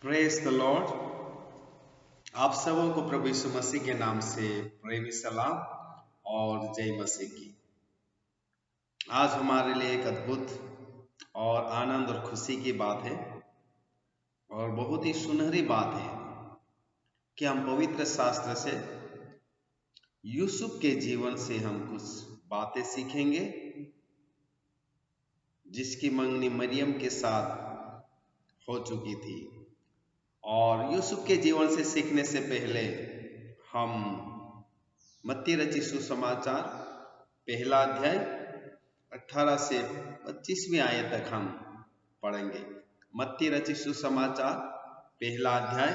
Praise the Lord. आप सबों को प्रभु यीशु मसीह के नाम से प्रेमी सलाम और जय मसीह की। आज हमारे लिए एक अद्भुत और आनंद और खुशी की बात है और बहुत ही सुनहरी बात है कि हम पवित्र शास्त्र से यूसुफ के जीवन से हम कुछ बातें सीखेंगे, जिसकी मंगनी मरियम के साथ हो चुकी थी। और यूसुफ के जीवन से सीखने से पहले हम मत्ती रचित सुसमाचार पहला अध्याय 18 से 25वीं आयत तक हम पढ़ेंगे। मत्ती रचित सुसमाचार पहला अध्याय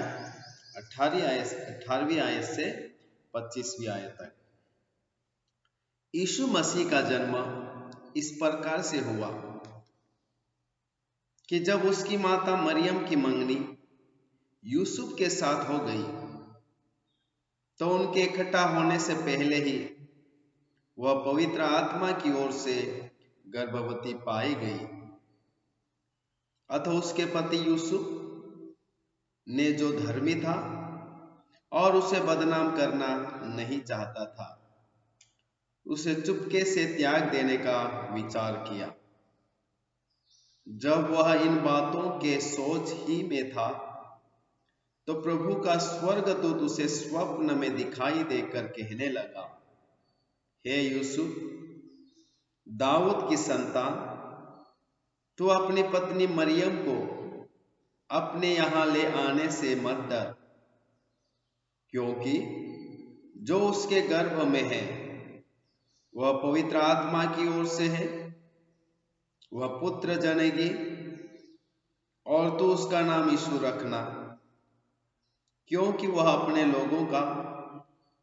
18वीं आयत से 25वीं आयत तक। यीशु मसीह का जन्म इस प्रकार से हुआ कि जब उसकी माता मरियम की मंगनी यूसुफ के साथ हो गई तो उनके इकट्ठा होने से पहले ही वह पवित्र आत्मा की ओर से गर्भवती पाई गई। अतः उसके पति यूसुफ ने, जो धर्मी था और उसे बदनाम करना नहीं चाहता था, उसे चुपके से त्याग देने का विचार किया। जब वह इन बातों के सोच ही में था तो प्रभु का स्वर्गदूत उसे स्वप्न में दिखाई देकर कहने लगा, हे यूसुफ, दाऊद की संतान, तू अपनी पत्नी मरियम को अपने यहां ले आने से मत डर, क्योंकि जो उसके गर्भ में है वह पवित्र आत्मा की ओर से है। वह पुत्र जनेगी और तू उसका नाम यीशु रखना, क्योंकि वह अपने लोगों का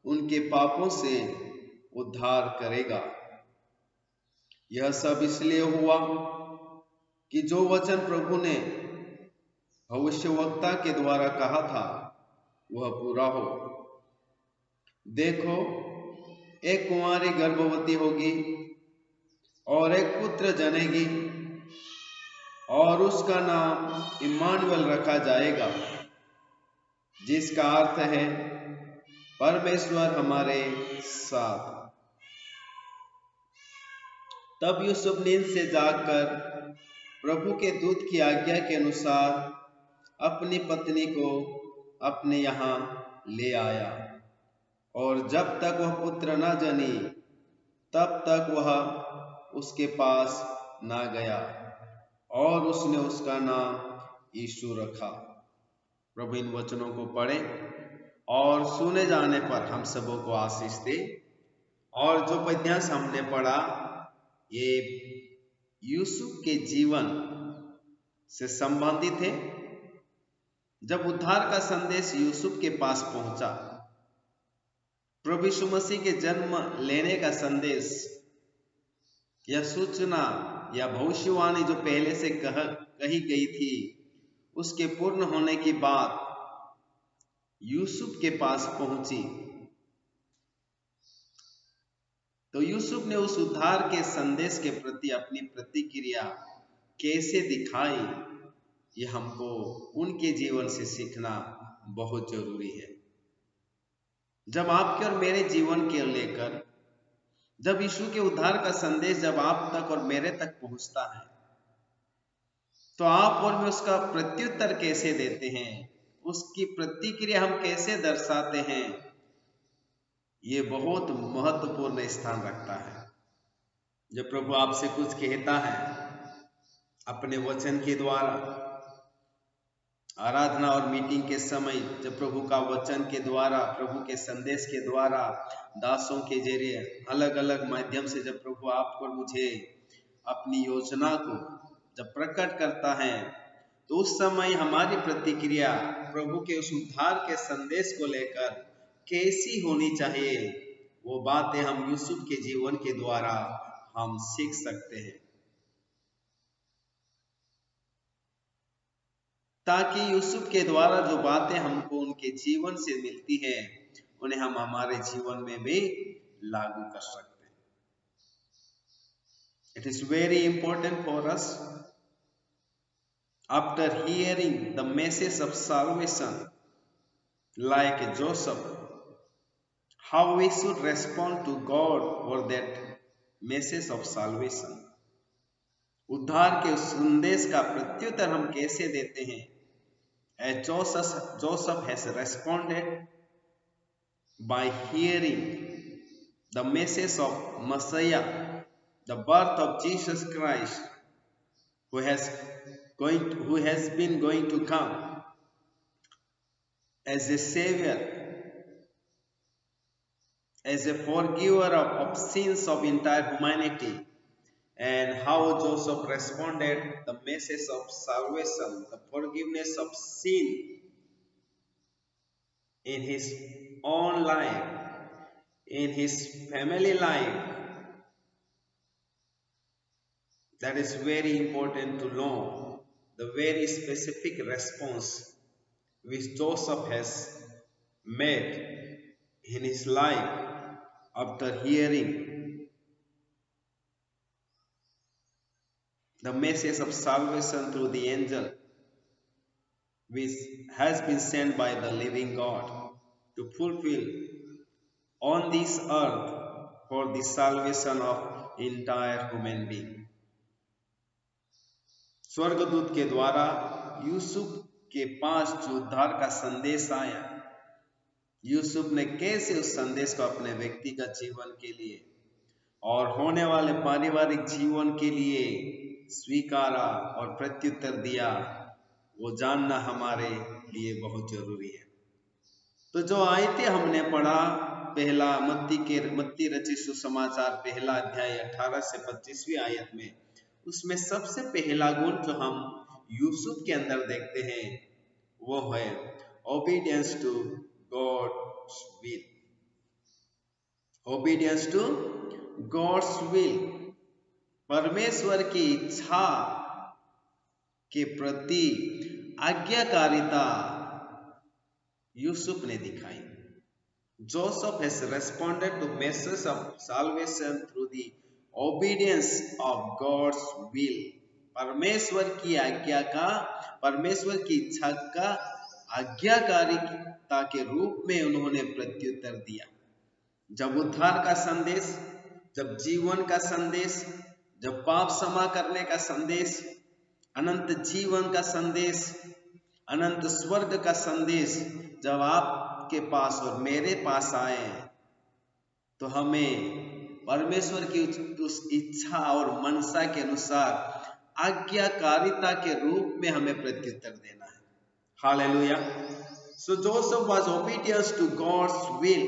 उनके पापों से उद्धार करेगा। यह सब इसलिए हुआ कि जो वचन प्रभु ने भविष्यवक्ता के द्वारा कहा था वह पूरा हो। देखो, एक कुंवारी गर्भवती होगी और एक पुत्र जनेगी और उसका नाम इम्मानुएल रखा जाएगा, जिसका अर्थ है परमेश्वर हमारे साथ। तब यूसुफ नींद से जागकर प्रभु के दूत की आज्ञा के अनुसार अपनी पत्नी को अपने यहाँ ले आया, और जब तक वह पुत्र न जनी तब तक वह उसके पास न गया, और उसने उसका नाम यीशु रखा। प्रभु इन वचनों को पढ़े और सुने जाने पर हम सबों को आशीष दे। और जो पद्यांश हमने पढ़ा ये यूसुफ के जीवन से संबंधित है। जब उद्धार का संदेश यूसुफ के पास पहुंचा, प्रभु यीशु मसीह के जन्म लेने का संदेश या सूचना या भविष्यवाणी जो पहले से कही गई थी, उसके पूर्ण होने की बात यूसुफ के पास पहुंची, तो यूसुफ ने उस उद्धार के संदेश के प्रति अपनी प्रतिक्रिया कैसे दिखाई, ये हमको उनके जीवन से सीखना बहुत जरूरी है। जब आपके और मेरे जीवन के लेकर जब यीशु के उद्धार का संदेश जब आप तक और मेरे तक पहुंचता है, तो आप और मैं उसका प्रत्युत्तर कैसे देते हैं, उसकी प्रतिक्रिया हम कैसे दर्शाते हैं, ये बहुत महत्वपूर्ण स्थान रखता है। जब प्रभु आपसे कुछ कहता है अपने वचन के द्वारा, आराधना और मीटिंग के समय जब प्रभु का वचन के द्वारा, प्रभु के संदेश के द्वारा, दासों के जरिए अलग अलग माध्यम से जब प्रभु आपको और मुझे अपनी योजना को जब प्रकट करता है, तो उस समय हमारी प्रतिक्रिया प्रभु के उस उद्धार के संदेश को लेकर कैसी होनी चाहिए, वो बातें हम यूसुफ के जीवन के द्वारा हम सीख सकते हैं, ताकि यूसुफ के द्वारा जो बातें हमको उनके जीवन से मिलती है उन्हें हम हमारे जीवन में भी लागू कर सकते हैं। It is very important for us after hearing the message of salvation, like Joseph, how we should respond to God for that message of salvation. उद्धार के उस संदेश का प्रत्युत्तर हम कैसे देते हैं? As Joseph has responded by hearing the message of Messiah, the birth of Jesus Christ, who has been going to come as a savior, as a forgiver of sins of entire humanity, and how Joseph responded the message of salvation, the forgiveness of sin in his own life, in his family life. That is very important to know, the very specific response which Joseph has made in his life after hearing the message of salvation through the angel which has been sent by the living God to fulfill on this earth for the salvation of entire human being. स्वर्गदूत के द्वारा यूसुफ के पास जो उद्धार का संदेश आया, यूसुफ ने कैसे उस संदेश को अपने व्यक्तिगत जीवन के लिए और होने वाले पारिवारिक जीवन के लिए स्वीकारा और प्रत्युत्तर दिया, वो जानना हमारे लिए बहुत जरूरी है। तो जो आयतें हमने पढ़ा, पहला मत्ती रचित सुसमाचार पहला अध्याय 18 से 25वीं आयत में, उसमें सबसे पहला गुण जो हम यूसुफ के अंदर देखते हैं वो है obedience to God's will. Obedience to God's will, परमेश्वर की इच्छा के प्रति आज्ञाकारिता यूसुफ ने दिखाई। Joseph has responded to message of salvation through the obedience of God's will. परमेश्वर की आज्ञा का, परमेश्वर की इच्छा का आज्ञाकारिता के रूप में उन्होंने प्रत्युत्तर दिया। जब उद्धार का संदेश, जब जीवन का संदेश, जब पाप क्षमा करने का संदेश, अनंत जीवन का संदेश, अनंत स्वर्ग का संदेश जब आपके पास और मेरे पास आए, तो हमें परमेश्वर की उस इच्छा और मनसा के अनुसार आज्ञाकारिता के रूप में हमें प्रत्युत्तर देना है। Hallelujah. So Joseph was obedience to God's will.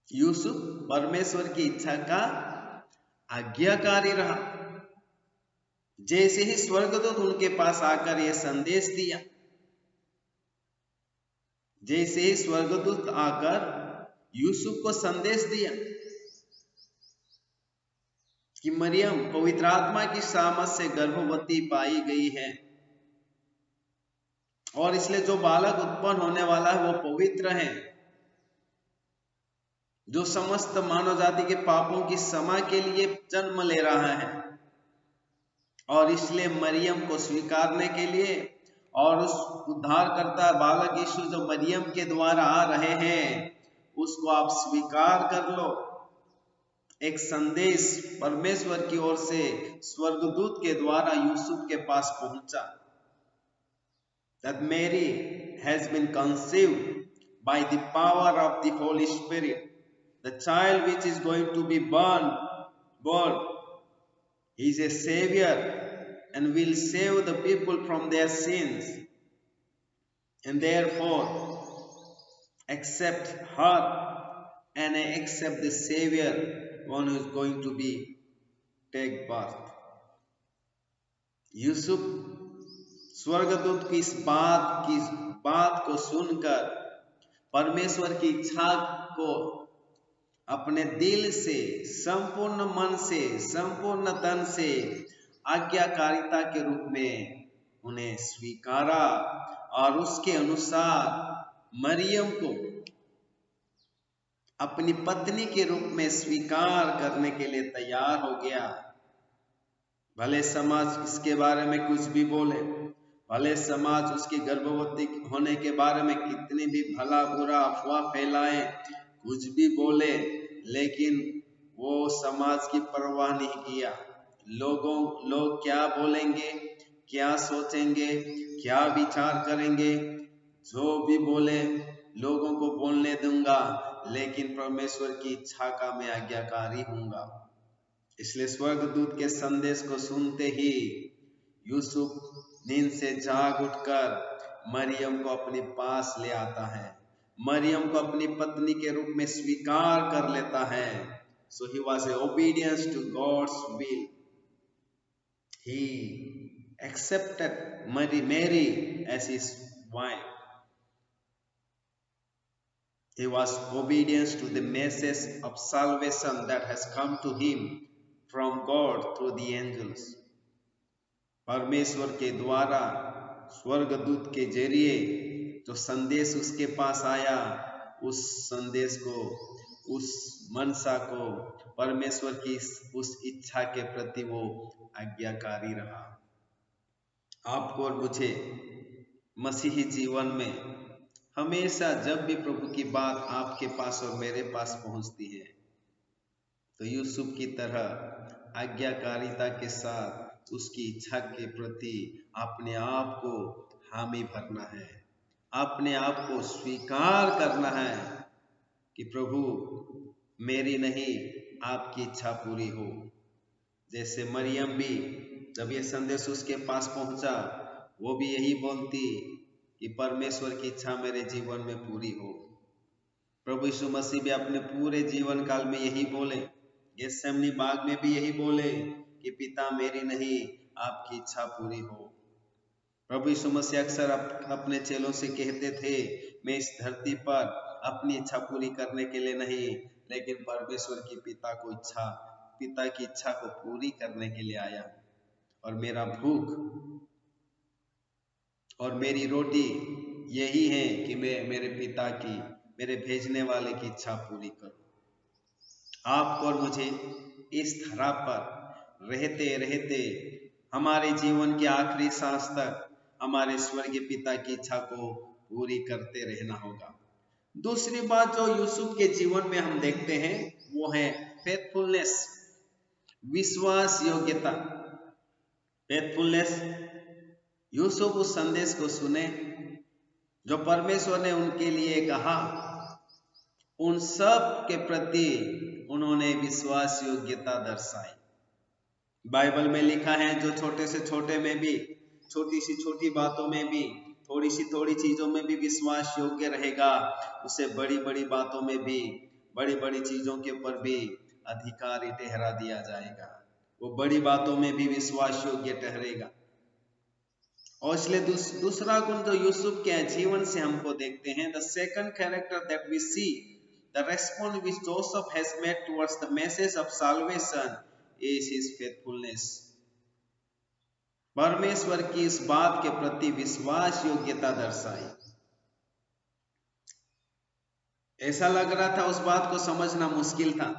Yusuf परमेश्वर की इच्छा का आज्ञाकारी रहा। जैसे ही स्वर्गदूत उनके पास आकर यह संदेश दिया, जैसे ही स्वर्गदूत आकर यूसुफ को संदेश दिया कि मरियम पवित्र आत्मा की सामर्थ से गर्भवती पाई गई है और इसलिए जो बालक उत्पन्न होने वाला है वो पवित्र है, जो समस्त मानव जाति के पापों की क्षमा के लिए जन्म ले रहा है, और इसलिए मरियम को स्वीकारने के लिए और उस उद्धारकर्ता बालक यीशु जो मरियम के द्वारा आ रहे हैं उसको आप स्वीकार कर लो। एक संदेश परमेश्वर की ओर से स्वर्गदूत के द्वारा यूसुफ के पास पहुंचा, that Mary has been conceived by the power of the Holy Spirit. The child which is going to be born, he is a savior and will save the people from their sins, and therefore accept her and accept the savior, one who is going to be take birth. Yusuf स्वर्गदूत की इस बात को सुनकर परमेश्वर की इच्छा को अपने दिल से, संपूर्ण मन से, संपूर्ण तन से आज्ञाकारिता के रूप में उन्हें स्वीकारा और उसके अनुसार मरियम को अपनी पत्नी के रूप में स्वीकार करने के लिए तैयार हो गया। भले समाज इसके बारे में कुछ भी बोले, भले समाज उसकी गर्भवती होने के बारे में कितनी भी भला बुरा अफवाह फैलाए, कुछ भी बोले, लेकिन वो समाज की परवाह नहीं किया। लोग क्या बोलेंगे, क्या सोचेंगे, क्या विचार करेंगे, जो भी बोले लोगों को बोलने दूंगा, लेकिन परमेश्वर की इच्छा का मैं आज्ञाकारी हूंगा। इसलिए स्वर्गदूत के संदेश को सुनते ही यूसुफ नींद से जाग उठकर मरियम को अपने पास ले आता है, मरियम को अपनी पत्नी के रूप में स्वीकार कर लेता है। So he was obedience to God's will. He accepted Mary as his wife. He was obedience to the message of salvation that has come to him from God through the angels. परमेश्वर के द्वारा स्वर्गदूत के जरिए जो संदेश उसके पास आया, उस संदेश को, उस मनसा को, परमेश्वर की उस इच्छा के प्रति वो आज्ञाकारी रहा। आपको और मुझे मसीही जीवन में हमेशा जब भी प्रभु की बात आपके पास और मेरे पास पहुंचती है, तो यूसुफ की तरह आज्ञाकारिता के साथ उसकी इच्छा के प्रति अपने आप को हामी भरना है, अपने आप को स्वीकार करना है कि प्रभु मेरी नहीं आपकी इच्छा पूरी हो। जैसे मरियम भी जब ये संदेश उसके पास पहुंचा, वो भी यही बोलती कि परमेश्वर की इच्छा मेरे जीवन में पूरी हो। प्रभु यीशु मसीह भी अपने पूरे जीवन काल में यही बोले, गेत्सेमनी बाग में भी यही बोले कि पिता मेरी नहीं आपकी इच्छा पूरी हो। प्रभु यीशु मसीह अक्सर अपने चेलों से कहते थे, मैं इस धरती पर अपनी इच्छा पूरी करने के लिए नहीं, लेकिन परमेश्वर की पिता की इच्छा को पूरी करने के लिए आया, और मेरा भूख और मेरी रोटी यही है कि मैं मेरे भेजने वाले की इच्छा पूरी करूं। आपको और मुझे इस धरा पर रहते रहते हमारे जीवन के आखिरी सांस तक हमारे स्वर्गीय पिता की इच्छा को पूरी करते रहना होगा। दूसरी बात जो यूसुफ के जीवन में हम देखते हैं वो है फेथफुलनेस, विश्वास योग्यता। फेथफुलनेस, यूसुफ उस संदेश को सुने जो परमेश्वर ने उनके लिए कहा, उन सब के प्रति उन्होंने विश्वास योग्यता दर्शाई। बाइबल में लिखा है, जो छोटे से छोटे में भी, छोटी सी छोटी बातों में भी, थोड़ी सी थोड़ी चीजों में भी विश्वास योग्य रहेगा, उसे बड़ी बड़ी बातों में भी, बड़ी बड़ी चीजों के ऊपर भी अधिकारी ठहरा दिया जाएगा। वो बड़ी बातों में भी विश्वास योग्य ठहरेगा। और इसलिए दूसरा गुण जो यूसुफ के जीवन से हमको देखते हैं, the second character that we see, the response which Joseph has made towards the message of salvation is his faithfulness. परमेश्वर की इस बात के प्रति विश्वास योग्यता दर्शाई। ऐसा लग रहा था उस बात को समझना मुश्किल था,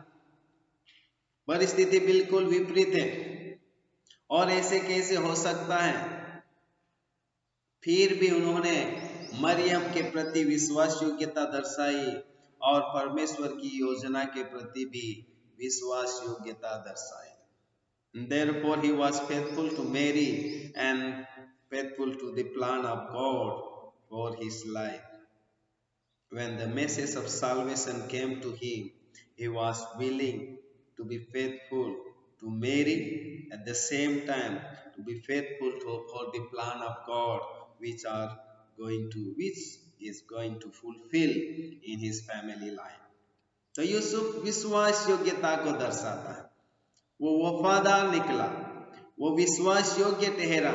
परिस्थिति बिल्कुल विपरीत है, और ऐसे कैसे हो सकता है, फिर भी उन्होंने मरियम के प्रति विश्वास योग्यता दर्शाई और परमेश्वर की योजना के प्रति भी विश्वास योग्यता दर्शाई। Therefore he was faithful to Mary and faithful to the plan of God for his life. When the message of salvation came to him, he was willing to be faithful to Mary, at the same time to be faithful for the plan of God which is going to fulfill in his family life. तो यूसुफ विश्वास योग्यता को दर्शाता है। वो वफादार निकला, वो विश्वास योग्य ठहरा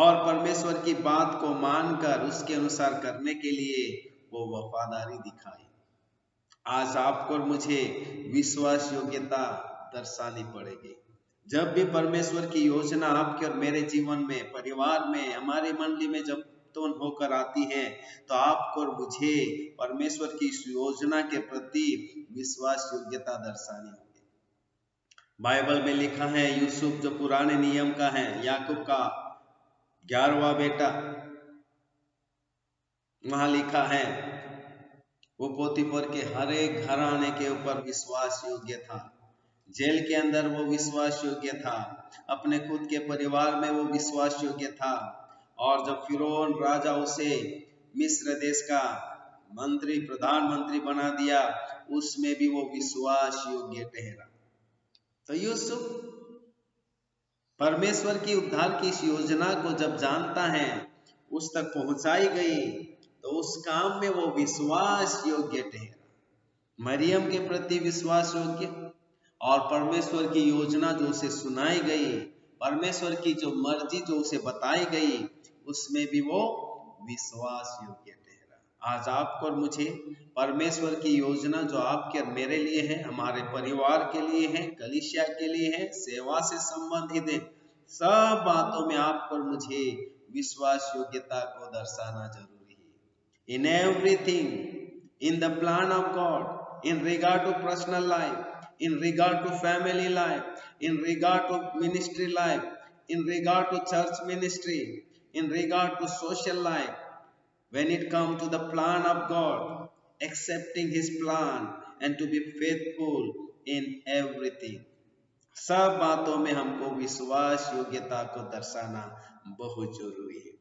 और परमेश्वर की बात को मानकर उसके अनुसार करने के लिए वो वफादारी दिखाई। आज आपको और मुझे विश्वास योग्यता दर्शानी पड़ेगी। जब भी परमेश्वर की योजना आपके और मेरे जीवन में, परिवार में, हमारी मंडली में जब तुम होकर आती है, तो आपको और मुझे परमेश्वर की इस योजना के प्रति विश्वास योग्यता दर्शानी होगी। बाइबल में लिखा है यूसुफ जो पुराने नियम का है, याकूब का 11वां बेटा, वहां लिखा है वो पोतीफर के हर एक घराने के ऊपर विश्वास योग्य था। जेल के अंदर वो विश्वास योग्य था, अपने खुद के परिवार में वो विश्वास योग्य था, और जब फिरौन राजा उसे मिस्र देश का मंत्री प्रधानमंत्री बना दिया, उसमें भी वो विश्वास योग्य ठहरा। तो यूसुफ परमेश्वर की उद्धार की इस योजना को जब जानता है, उस तक पहुंचाई गई, तो उस काम में वो विश्वास योग्य ठहरा। मरियम के प्रति विश्वास योग्य, और परमेश्वर की योजना जो उसे सुनाई गई, परमेश्वर की जो मर्जी जो उसे बताई गई, उसमें भी वो विश्वास योग्य ठहरा। आज आपको और मुझे परमेश्वर की योजना जो आपके और मेरे लिए है, हमारे परिवार के लिए है, कलीसिया के लिए है, सेवा से संबंधित है, सब बातों में आपको और मुझे विश्वास योग्यता को दर्शाना जरूरी है। In everything, in the plan of God, in regard to personal life, in regard to family life, in regard to ministry life, in regard to church ministry, in regard to social life, when it comes to the plan of God, accepting his plan and to be faithful in everything, सब बातों में हमको विश्वास योग्यता को दर्शाना बहुत जरूरी है।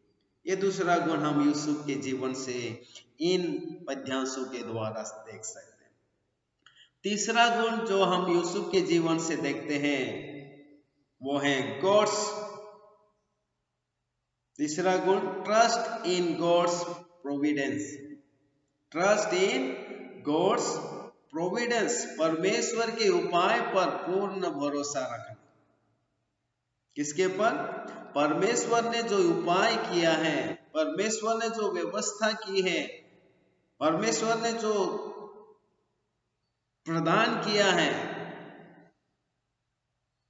ये दूसरा गुण हम यूसुफ के जीवन से इन पद्यांशों के द्वारा देख सकते हैं। तीसरा गुण जो हम यूसुफ के जीवन से देखते हैं वो है गॉड्स, तीसरा गुण trust in God's providence. Trust in God's providence, परमेश्वर के उपाय पर पूर्ण भरोसा रखना। किसके ऊपर? परमेश्वर ने जो उपाय किया है, परमेश्वर ने जो व्यवस्था की है, परमेश्वर ने जो प्रदान किया है,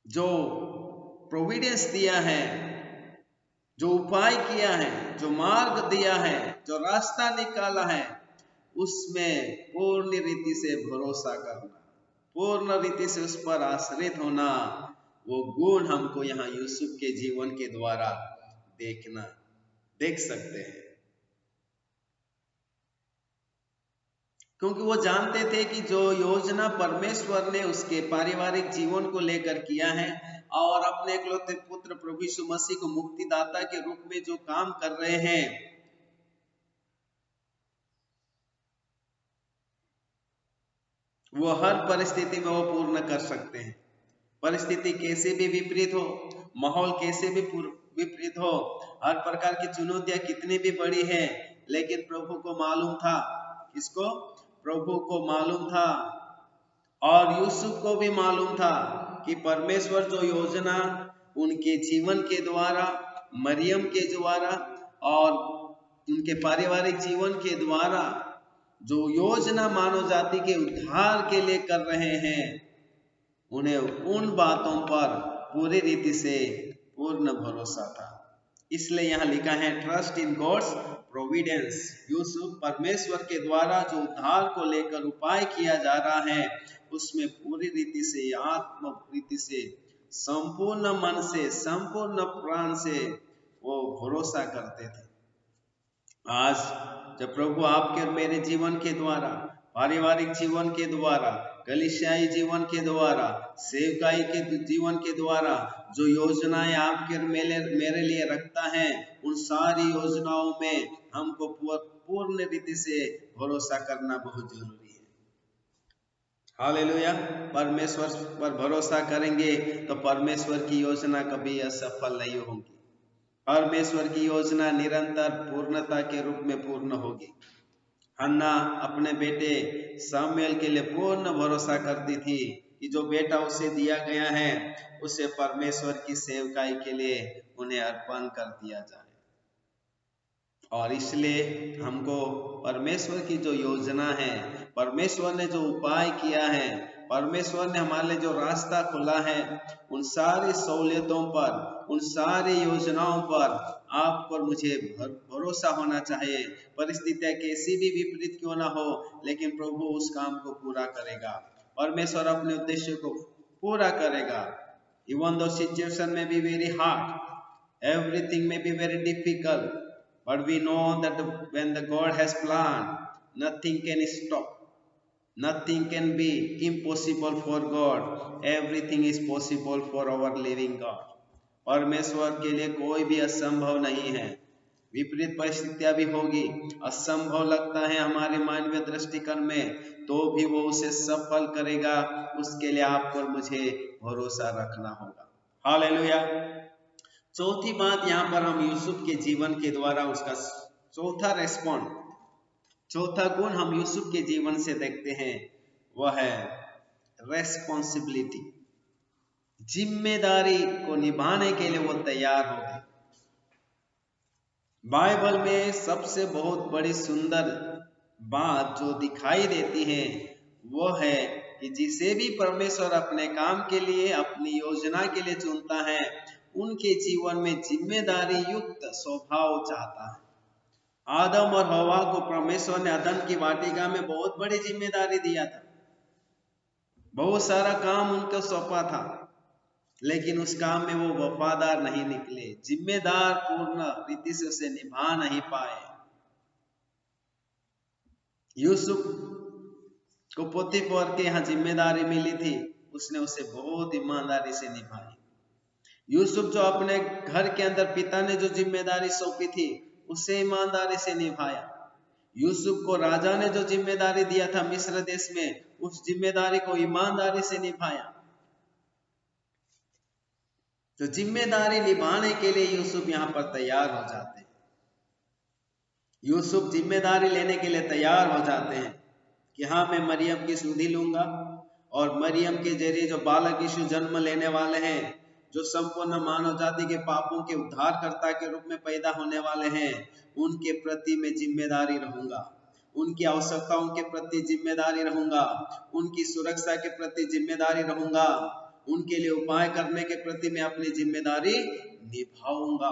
जो प्रोविडेंस दिया है, जो उपाय किया है, जो मार्ग दिया है, जो रास्ता निकाला है, उसमें पूर्ण रीति से भरोसा करना, पूर्ण रीति से उस पर आश्रित होना, वो गुण हमको यहाँ यूसुफ के जीवन के द्वारा देख सकते हैं। क्योंकि वो जानते थे कि जो योजना परमेश्वर ने उसके पारिवारिक जीवन को लेकर किया है, और अपने इकलौते पुत्र प्रभु यीशु मसीह को मुक्तिदाता के रूप में जो काम कर रहे हैं, वो हर परिस्थिति में वो पूर्ण कर सकते हैं। परिस्थिति कैसे भी विपरीत हो, माहौल कैसे भी विपरीत हो, हर प्रकार की चुनौतियां कितनी भी बड़ी है, लेकिन प्रभु को मालूम था, किसको? प्रभु को मालूम था, और यूसुफ को भी मालूम था कि परमेश्वर जो योजना उनके जीवन के द्वारा, मरियम के द्वारा और उनके पारिवारिक जीवन के द्वारा जो योजना मानव जाति के उद्धार के लिए कर रहे हैं, उन्हें उन बातों पर पूरी रीति से पूर्ण भरोसा था। इसलिए यहाँ लिखा है trust in God's providence. Yusuf परमेश्वर के द्वारा जो उद्धार को लेकर उपाय किया जा रहा है, उसमें पूरी रीति से, आत्म रीति से, संपूर्ण मन से, संपूर्ण प्राण से वो भरोसा करते थे। आज जब प्रभु आपके और मेरे जीवन के द्वारा, पारिवारिक जीवन के द्वारा, कलीसियाई जीवन के द्वारा, सेवकाई के जीवन के द्वारा जो योजनाएं आपके और मेरे लिए रखता है, उन सारी योजनाओं में हमको पूर्ण रीति से भरोसा करना बहुत जरूरी है। हालेलुया। परमेश्वर पर भरोसा करेंगे तो परमेश्वर की योजना कभी असफल नहीं होगी। परमेश्वर की योजना निरंतर पूर्णता के रूप में पूर्ण होगी। हन्ना अपने बेटे सामुएल के लिए पूर्ण भरोसा करती थी कि जो बेटा उसे दिया गया है, उसे परमेश्वर की सेवकाई के लिए उन्हें अर्पण कर दिया जाए। और इसलिए हमको परमेश्वर की जो योजना है, परमेश्वर ने जो उपाय किया है, परमेश्वर ने हमारे लिए जो रास्ता खुला है, उन सारी सहूलियतों पर, उन सारी योजनाओं पर आप पर मुझे भरोसा होना चाहिए। परिस्थितियां कैसी भी विपरीत क्यों ना हो, लेकिन प्रभु उस काम को पूरा करेगा। परमेश्वर अपने उद्देश्य को पूरा करेगा। Even though situation may be very hard, everything may be very difficult, but we know that when the God has planned, nothing can stop. Nothing can be impossible for God. Everything is possible for our living God. परमेश्वर के लिए कोई भी असंभव नहीं है। विपरीत परिस्थितियां भी होगी, असंभव लगता है हमारे मानवीय दृष्टिकोण में, तो भी वो उसे सफल करेगा। उसके लिए आपको और मुझे भरोसा रखना होगा। हालेलुया। चौथी बात यहाँ पर हम यूसुफ के जीवन के द्वारा उसका चौथा गुण हम यूसुफ के जीवन से देखते हैं, वह है रेस्पॉन्सिबिलिटी। जिम्मेदारी को निभाने के लिए वो तैयार हो गए। बाइबल में सबसे बहुत बड़ी सुंदर बात जो दिखाई देती है वो है कि जिसे भी परमेश्वर अपने काम के लिए, अपनी योजना के लिए चुनता है, उनके जीवन में जिम्मेदारी युक्त स्वभाव चाहता है। आदम और हवा को परमेश्वर ने अदन की वाटिका में बहुत बड़ी जिम्मेदारी दिया था, बहुत सारा काम उनको सौंपा था, लेकिन उस काम में वो वफादार नहीं निकले, जिम्मेदार पूर्ण रीति से उसे निभा नहीं पाए। यूसुफ को पोतीफर के यहाँ जिम्मेदारी मिली थी, उसने उसे बहुत ईमानदारी से निभाई। यूसुफ जो अपने घर के अंदर पिता ने जो जिम्मेदारी सौंपी थी, उसे ईमानदारी से निभाया। यूसुफ को राजा ने जो जिम्मेदारी दिया था मिस्र देश में, उस जिम्मेदारी को ईमानदारी से निभाया। तो जिम्मेदारी निभाने के लिए यूसुफ यहाँ पर तैयार हो जाते हैं। यूसुफ जिम्मेदारी लेने के लिए तैयार हो जाते हैं कि हाँ, मैं मरियम की सुधि लूंगा और मरियम के जरिए जो बालक यीशु जन्म लेने वाले हैं, जो संपूर्ण मानव जाति के पापों के उद्धारकर्ता के रूप में पैदा होने वाले हैं, उनके प्रति मैं जिम्मेदारी रहूंगा, उनकी आवश्यकताओं के प्रति जिम्मेदारी रहूंगा, उनकी सुरक्षा के प्रति जिम्मेदारी रहूंगा, उनके लिए उपाय करने के प्रति मैं अपनी जिम्मेदारी निभाऊंगा।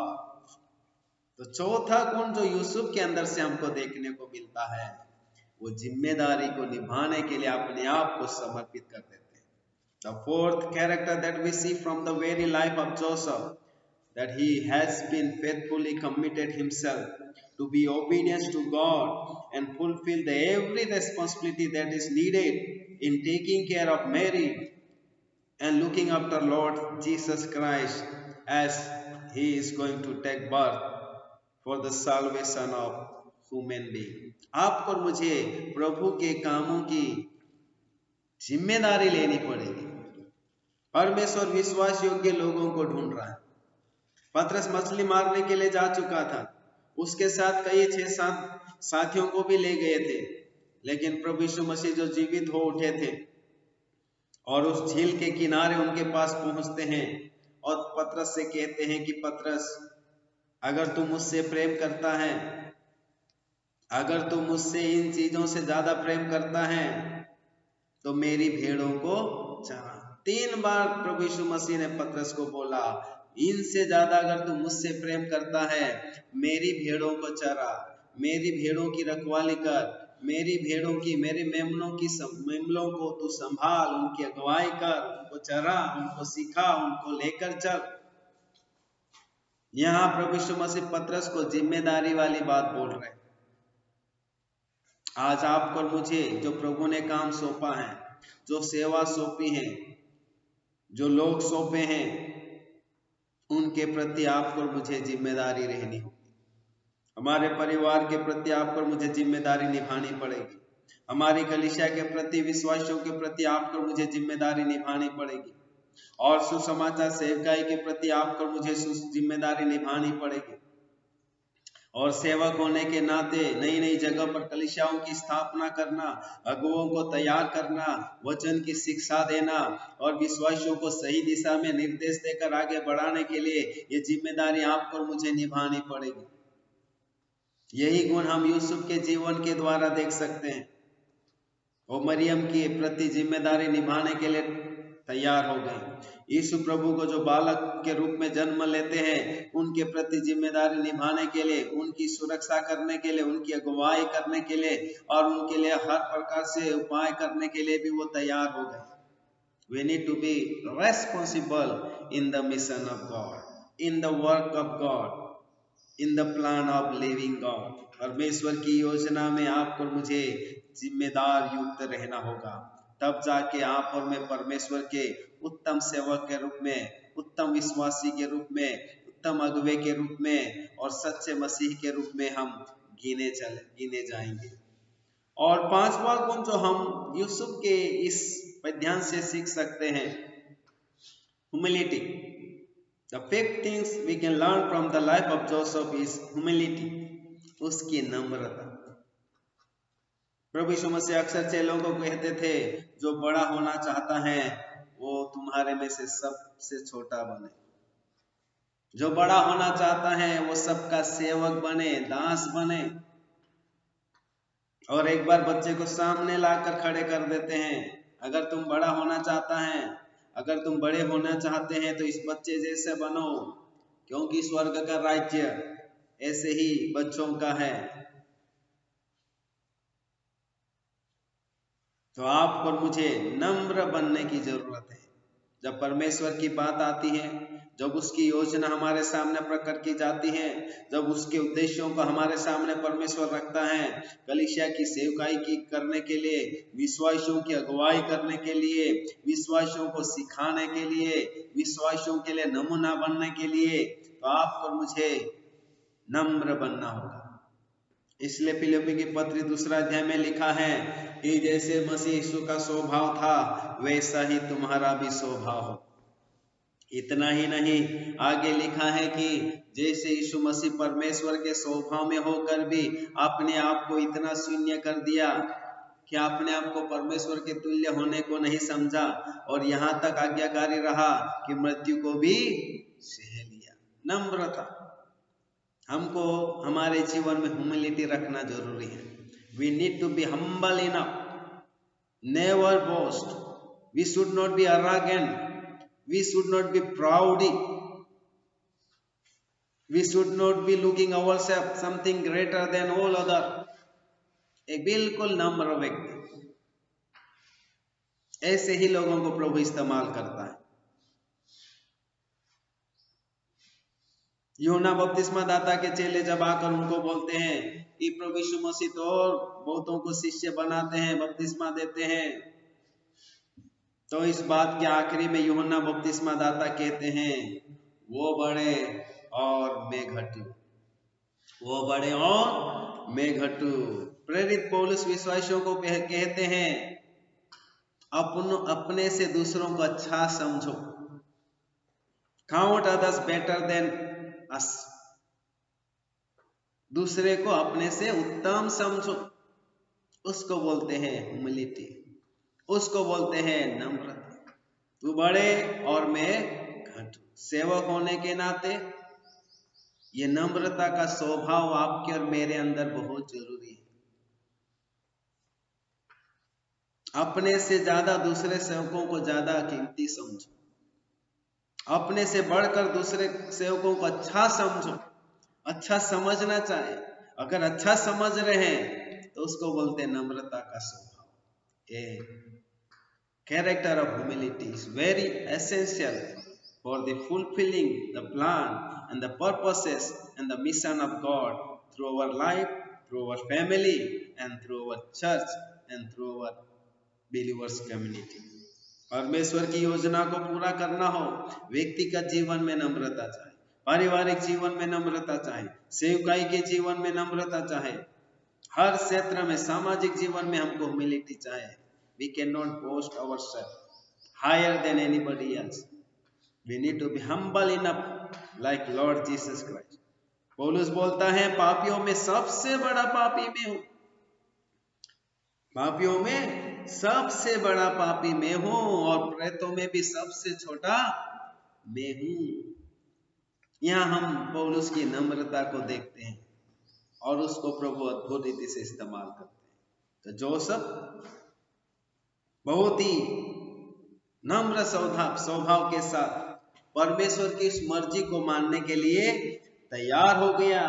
तो चौथा गुण जो यूसुफ के अंदर से हमको देखने को मिलता है, वो जिम्मेदारी को निभाने के लिए अपने आप को समर्पित कर देते हैं। The fourth character that we see from the very life of Joseph, that he has been faithfully committed himself to be obedient to God and fulfill the every responsibility that is needed in taking care of Mary and looking after Lord Jesus Christ as he is going to take birth for the salvation of human being. आपको और मुझे प्रभु के कामों की जिम्मेदारी लेनी पड़ेगी। परमेश्वर विश्वास योग्य लोगों को ढूंढ रहा है। पतरस मछली मारने के लिए जा चुका था, उसके साथ कई 6-7 साथियों को भी ले गए थे, लेकिन प्रभु यीशु मसीह जो जीवित हो उठे थे और उस झील के किनारे उनके पास पहुंचते हैं और पतरस से कहते हैं कि पतरस, अगर तू मुझसे प्रेम करता है, अगर तू मुझसे इन चीजों से ज्यादा प्रेम करता है, तो मेरी भेड़ों को चरा। 3 बार प्रभु यीशु मसीह ने पतरस को बोला, इनसे ज्यादा अगर तू मुझसे प्रेम करता है, मेरी भेड़ों को चरा, मेरी भेड़ों की रखवाली कर, मेरी भेड़ों की, मेरे मेमनों को तू संभाल, उनकी अगुवाई कर, उनको चरा, उनको सिखा, उनको लेकर चल। यहाँ प्रभु यीशु मसीह पतरस को जिम्मेदारी वाली बात बोल रहे हैं। आज आपको और मुझे जो प्रभु ने काम सौंपा है, जो सेवा सौंपी है, जो लोग सौंपे हैं, उनके प्रति आपको और मुझे जिम्मेदारी रहनी होगी। हमारे परिवार के प्रति आपको और मुझे जिम्मेदारी निभानी पड़ेगी। हमारी कलीसिया के प्रति, विश्वासियों के प्रति आपको और मुझे जिम्मेदारी निभानी पड़ेगी। और सुसमाचार सेवकाई के प्रति आपको और मुझे जिम्मेदारी निभानी पड़ेगी। और सेवक होने के नाते नई नई जगह पर कलीसियाओं की स्थापना करना, अगुओं को तैयार करना, वचन की शिक्षा देना और विश्वासियों को सही दिशा में निर्देश देकर आगे बढ़ाने के लिए ये जिम्मेदारी आपको और मुझे निभानी पड़ेगी। यही गुण हम यूसुफ के जीवन के द्वारा देख सकते हैं। वो मरियम की प्रति जिम्मेदारी निभाने के लिए तैयार हो गए। यीशु प्रभु को जो बालक के रूप में जन्म लेते हैं, उनके प्रति जिम्मेदारी निभाने के लिए, उनकी सुरक्षा करने के लिए, उनकी अगुवाई करने के लिए और उनके लिए हर प्रकार से उपाय करने के लिए भी वो तैयार हो गए। We need to be responsible in the mission of God, in the work of God, in the plan of living God. परमेश्वर की योजना में आपको और मुझे जिम्मेदार युक्त रहना होगा, तब जाके आप और मैं परमेश्वर के उत्तम सेवक के रूप में, उत्तम विश्वासी के रूप में, उत्तम अगुवे के रूप में और सच्चे मसीह के रूप में हम गिने जाएंगे। और पांचवा गुण जो हम यूसुफ के इस पद्यांश से सीख सकते हैं, humility. The fifth things we can learn from the life of Joseph is humility. उसकी नम्रता। प्रभु यीशु मसीह अक्सर चेलों को कहते थे, जो बड़ा होना चाहता है वो तुम्हारे में से सबसे छोटा बने। जो बड़ा होना चाहता है वो सबका सेवक बने, दास बने। और एक बार बच्चे को सामने लाकर खड़े कर देते हैं, अगर तुम बड़ा होना चाहता है, अगर तुम बड़े होना चाहते हैं तो इस बच्चे जैसे बनो, क्योंकि स्वर्ग का राज्य ऐसे ही बच्चों का है। तो आपको और मुझे नम्र बनने की जरूरत है। जब परमेश्वर की बात आती है, जब उसकी योजना हमारे सामने प्रकट की जाती है, जब उसके उद्देश्यों को हमारे सामने परमेश्वर रखता है, कलीसिया की सेवकाई की करने के लिए, विश्वासियों की अगुवाई करने के लिए, विश्वासियों को सिखाने के लिए, विश्वासियों के लिए नमूना बनने के लिए, तो आपको और मुझे नम्र बनना होगा। इसलिए फिलिप्पी की पत्री 2 अध्याय में लिखा है कि जैसे मसीह यीशु का स्वभाव था वैसा ही तुम्हारा भी स्वभाव हो। इतना ही नहीं, आगे लिखा है कि जैसे यीशु मसीह परमेश्वर के स्वभाव में होकर भी अपने आप को इतना शून्य कर दिया कि अपने आप को परमेश्वर के तुल्य होने को नहीं समझा, और यहाँ तक आज्ञाकारी रहा कि मृत्यु को भी सह लिया। नम्रता। हमको हमारे जीवन में ह्यूमिलिटी रखना जरूरी है। We need to be humble enough, never boast. We should not be arrogant. We should not be proudy. We should not be looking ourselves something greater than all other. एक बिल्कुल नम्र व्यक्ति, ऐसे ही लोगों को प्रभु इस्तेमाल करता है। यूहन्ना बपतिस्मा दाता के चेले जब आकर उनको बोलते हैं कि प्रभु यीशु मसीह तो और बहुतों को शिष्य बनाते हैं, बपतिस्मा देते हैं, तो इस बात के आखिरी में यूहन्ना बपतिस्मा दाता कहते हैं, वो बड़े और मैं घटू, वो बड़े और मैं घटू। प्रेरित पौलुस विश्वासियों को कहते हैं, अपने से दूसरों को अच्छा समझो, count others better than us, दूसरे को अपने से उत्तम समझो। उसको बोलते हैं ह्यूमिलिटी, उसको बोलते हैं नम्रता। तू बड़े और मैं घटू। सेवक होने के नाते ये नम्रता का स्वभाव आपके और मेरे अंदर बहुत जरूरी है। अपने से ज्यादा दूसरे सेवकों को ज्यादा कीमती समझो, अपने से बढ़कर दूसरे सेवकों को अच्छा समझो, अच्छा समझना चाहे। अगर अच्छा समझ रहे हैं तो उसको बोलते हैं नम्रता का स्वभाव। ये character of humility is very essential for the fulfilling the plan and the purposes and the mission of God through our life, through our family and through our church and through our believers community. परमेश्वर की योजना को पूरा करना हो, व्यक्तिगत जीवन में नम्रता चाहिए, पारिवारिक जीवन में नम्रता चाहिए, सेवकाई के जीवन में नम्रता चाहिए, हर क्षेत्र में, सामाजिक जीवन में हमको ह्यूमिलिटी चाहिए। We cannot boast ourselves higher than anybody else. We need to be humble enough like Lord Jesus Christ. पौलुस बोलता है, पापियों में सबसे बड़ा पापी मैं हूं, पापियों में सबसे बड़ा पापी मैं हूं, और प्रेतों में भी सबसे छोटा मैं हूं। यहाँ हम पौलुस की नम्रता को देखते हैं और उसको प्रभु अद्भुत रीति से इस्तेमाल करते हैं। तो जोसेफ बहुत ही नम्र स्वभाव के साथ परमेश्वर की इस मर्जी को मानने के लिए तैयार हो गया,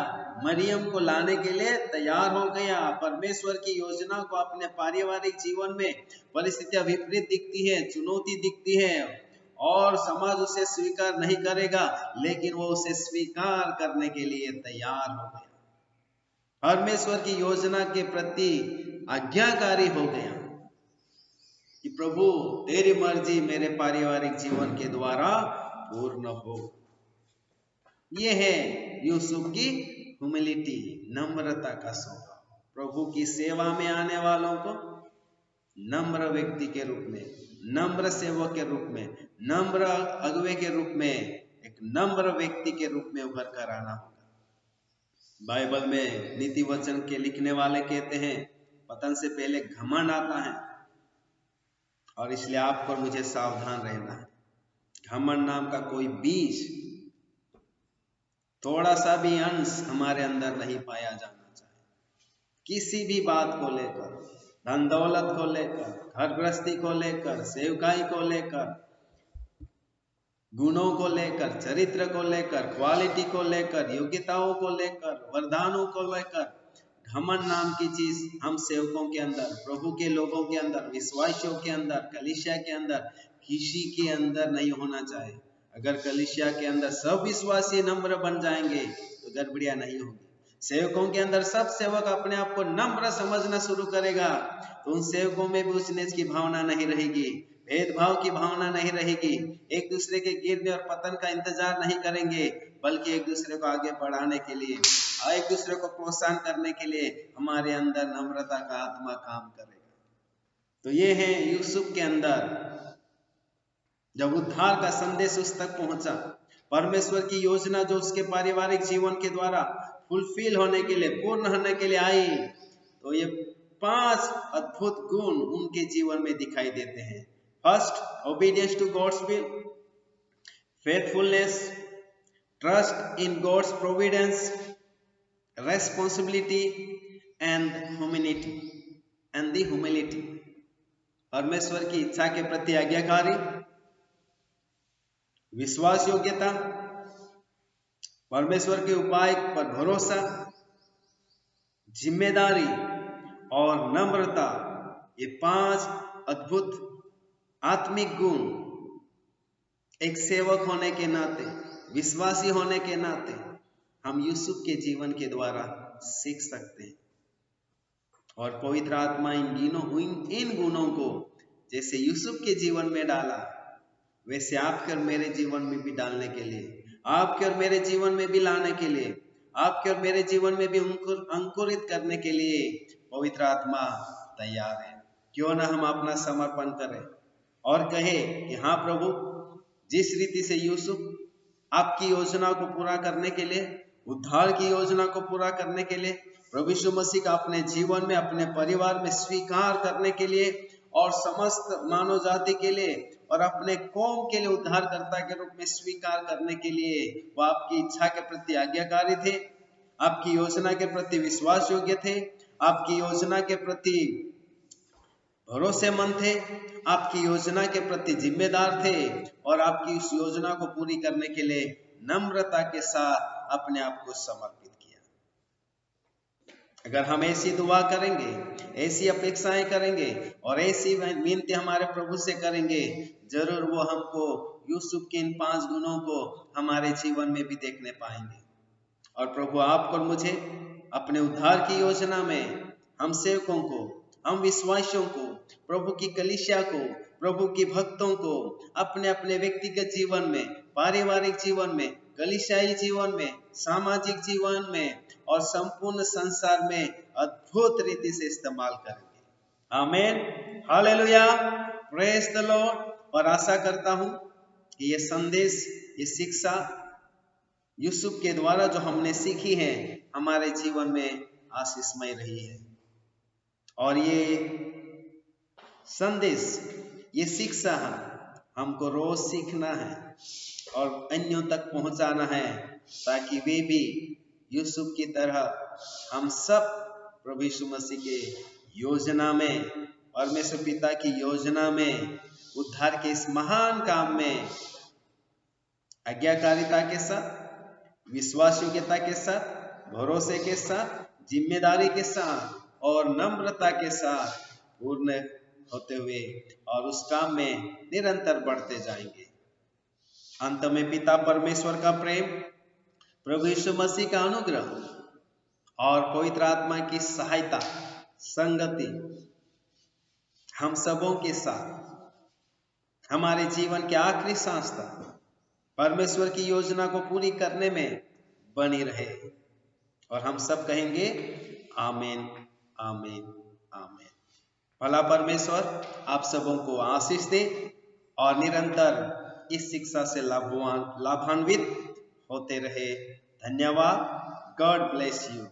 मरियम को लाने के लिए तैयार हो गया। परमेश्वर की योजना को अपने पारिवारिक जीवन में परिस्थितियां विपरीत दिखती है, चुनौती दिखती है और समाज उसे स्वीकार नहीं करेगा, लेकिन वो उसे स्वीकार करने के लिए तैयार हो गया। परमेश्वर की योजना के प्रति आज्ञाकारी हो गया कि प्रभु तेरी मर्जी मेरे पारिवारिक जीवन के द्वारा पूर्ण हो। ये है यूसुफ की ह्यूमिलिटी, नम्रता का स्वभाव। प्रभु की सेवा में आने वालों को नम्र व्यक्ति के रूप में, नम्र सेवक के रूप में, नम्र अगुवे के रूप में, एक नम्र व्यक्ति के रूप में उभर कर आना होगा। बाइबल में नीति वचन के लिखने वाले कहते हैं पतन से पहले घमंड आता है, और इसलिए आपको और मुझे सावधान रहना है। घमंड नाम का कोई बीज, थोड़ा सा भी अंश हमारे अंदर नहीं पाया जाना चाहिए। किसी भी बात को लेकर, धन दौलत को लेकर, घर गृहस्थी को लेकर, सेवकाई को लेकर, गुणों को लेकर, चरित्र को लेकर, क्वालिटी को लेकर, योग्यताओं को लेकर, वरदानों को लेकर घमंड नाम की चीज हम सेवकों के अंदर, प्रभु के लोगों के अंदर, विश्वासियों के अंदर, कलीसिया के अंदर किसी के अंदर नहीं होना चाहिए। अगर कलीसिया के अंदर सब विश्वासी नम्र बन जाएंगे तो गड़बड़ियां नहीं होगी। सेवकों के अंदर सब सेवक अपने आप को नम्र समझना शुरू करेगा तो उन सेवकों में भी ऊंच नीच की भावना नहीं रहेगी, भेदभाव की भावना नहीं रहेगी, एक दूसरे के गिरने और पतन का इंतजार नहीं करेंगे, बल्कि एक दूसरे को आगे बढ़ाने के लिए, एक दूसरे को प्रोत्साहन करने के लिए हमारे अंदर नम्रता का आत्मा काम करेगा। तो ये है यूसुफ के अंदर जब उद्धार का संदेश उस तक पहुंचा, परमेश्वर की योजना जो उसके पारिवारिक जीवन के द्वारा फुलफिल होने के लिए, पूर्ण होने के लिए आई, तो ये 5 अद्भुत गुण उनके जीवन में दिखाई देते हैं। First, obedience to God's will, faithfulness, trust in God's providence, responsibility and humility. परमेश्वर की इच्छा के प्रति आज्ञाकारी, विश्वास योग्यता, परमेश्वर के उपाय पर भरोसा, जिम्मेदारी और नम्रता, ये 5 अद्भुत आत्मिक गुण एक सेवक होने के नाते, विश्वासी होने के नाते हम यूसुफ के जीवन के द्वारा सीख सकते हैं। और पवित्र आत्मा इन गुणों को जैसे यूसुफ के जीवन में डाला, वैसे आपके और मेरे जीवन में भी डालने के लिए, आपके और मेरे जीवन में भी लाने के लिए, आपके और मेरे जीवन में भी अंकुरित करने के लिए पवित्र आत्मा तैयार है। क्यों ना हम अपना समर्पण करें और कहे कि हाँ प्रभु, जिस रीति से यूसुफ आपकी योजना को पूरा करने के लिए, उद्धार की योजना को पूरा करने के लिए, प्रभु यीशु मसीह का अपने जीवन में, अपने परिवार में स्वीकार करने के लिए और समस्त मानव जाति के लिए और अपने कौम के लिए उद्धारकर्ता के रूप में स्वीकार करने के लिए वो आपकी इच्छा के प्रति आज्ञाकारी थे, आपकी योजना के प्रति विश्वास योग्य थे, आपकी योजना के प्रति भरोसेमंद थे, आपकी योजना के प्रति जिम्मेदार थे और आपकी उस योजना को पूरी करने के लिए नम्रता के साथ अपने आप को समर्पित किया। अगर हम ऐसी दुआ करेंगे, ऐसी अपेक्षाएं करेंगे और ऐसी विनती हमारे प्रभु से करेंगे, जरूर वो हमको यूसुफ के इन 5 गुणों को हमारे जीवन में भी देखने पाएंगे। और प्रभु आपको और मुझे अपने उद्धार की योजना में, हम सेवकों को, हम विश्वासियों को, प्रभु की कलीसिया को, प्रभु की भक्तों को अपने अपने व्यक्तिगत जीवन में, पारिवारिक जीवन में, कलीसियाई जीवन में, सामाजिक जीवन में और संपूर्ण संसार में अद्भुत रीति से इस्तेमाल करेंगे। आमीन, हालेलुया, प्रेज द लॉर्ड। और आशा करता हूं कि ये संदेश, ये शिक्षा यूसुफ के द्वारा जो हमने सीखी है, हमारे जीवन में आशीषमय रही है। और ये संदेश, ये शिक्षा हमको रोज सीखना है और अन्यों तक पहुंचाना है, ताकि वे भी यूसुफ की तरह हम सब प्रभु यीशु मसीह के योजना में, परमेश्वर पिता की योजना में, उद्धार के इस महान काम में आज्ञाकारिता के साथ, विश्वास योग्यता के साथ, भरोसे के साथ, जिम्मेदारी के साथ और नम्रता के साथ पूर्ण होते हुए और उस काम में निरंतर बढ़ते जाएंगे। अंत में पिता परमेश्वर का प्रेम, प्रभु यीशु मसीह का अनुग्रह और पवित्र आत्मा की सहायता, संगति हम सबों के साथ हमारे जीवन के आखिरी सांस तक परमेश्वर की योजना को पूरी करने में बनी रहे। और हम सब कहेंगे आमीन, आमीन, आमीन। भला परमेश्वर आप सबों को आशीष दे और निरंतर इस शिक्षा से लाभान्वित होते रहे। धन्यवाद। God bless you.